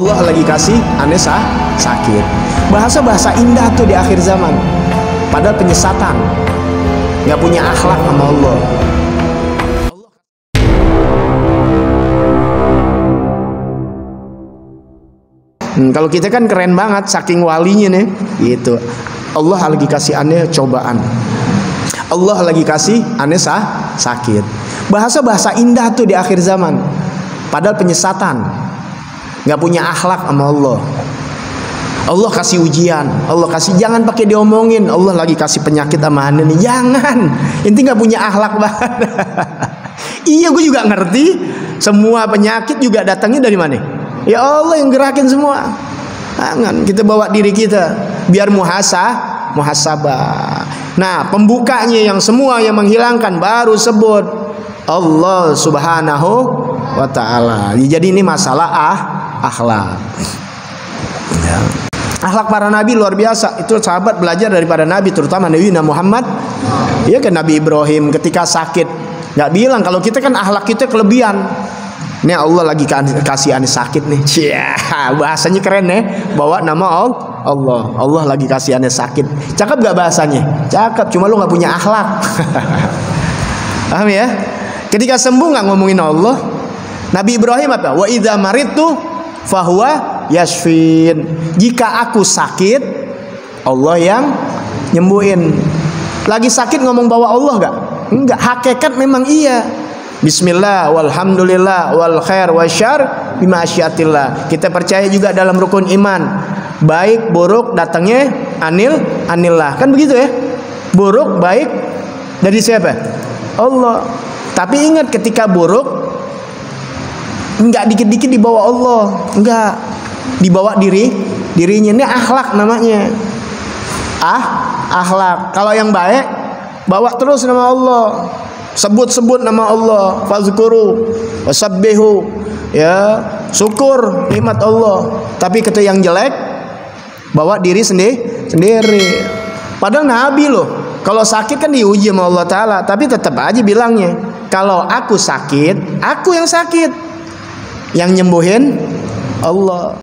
Allah lagi kasih aneh sakit. Bahasa-bahasa indah tuh di akhir zaman. Padahal penyesatan, nggak punya akhlak sama Allah. Kalau kita kan keren banget, saking walinya nih, gitu. Allah lagi kasih aneh cobaan. Allah lagi kasih aneh sakit. Bahasa-bahasa indah tuh di akhir zaman. Padahal penyesatan, nggak punya akhlak sama Allah. Allah kasih ujian, Allah kasih, jangan pakai diomongin. Allah lagi kasih penyakit sama aneh nih, jangan. Inti nggak punya akhlak banget. Iya, gue juga ngerti. Semua penyakit juga datangnya dari mana? Ya Allah yang gerakin semua. Jangan kita bawa diri kita biar muhasabah. Nah, pembukanya yang semua yang menghilangkan baru sebut Allah Subhanahu wa ta'ala. Jadi ini masalah akhlak. Ya. Akhlak para nabi luar biasa. Itu sahabat belajar daripada nabi, terutama Nabi Muhammad. Ya kan, Nabi Ibrahim ketika sakit nggak bilang, kalau kita kan akhlak kita kelebihan. Ini Allah lagi kasih aneh sakit nih. Bahasanya keren nih. Bawa nama Allah. Allah lagi kasih aneh sakit. Cakep gak bahasanya? Cakep, cuma lu gak punya akhlak. Paham ya? Ketika sembuh gak ngomongin Allah. Nabi Ibrahim apa? Wa idza maridtu fahuwa yashfin. Jika aku sakit, Allah yang nyembuhin. Lagi sakit ngomong bawa Allah gak? Enggak. Hakikat memang iya. Bismillah, walhamdulillah, wal khair wasyar bima asyatillah. Kita percaya juga dalam rukun iman, baik buruk datangnya anillah. Kan begitu ya? Buruk baik dari siapa? Allah. Tapi ingat, ketika buruk enggak dikit-dikit dibawa Allah, enggak dibawa dirinya. Ini akhlak namanya. Akhlak. Kalau yang baik bawa terus nama Allah. Sebut-sebut nama Allah, fazkuru wasabbihu, ya, syukur nikmat Allah. Tapi kata yang jelek, bawa diri sendiri. Padahal Nabi loh, kalau sakit kan diuji sama Allah Ta'ala, tapi tetap aja bilangnya, kalau aku sakit, aku yang sakit, yang nyembuhin Allah.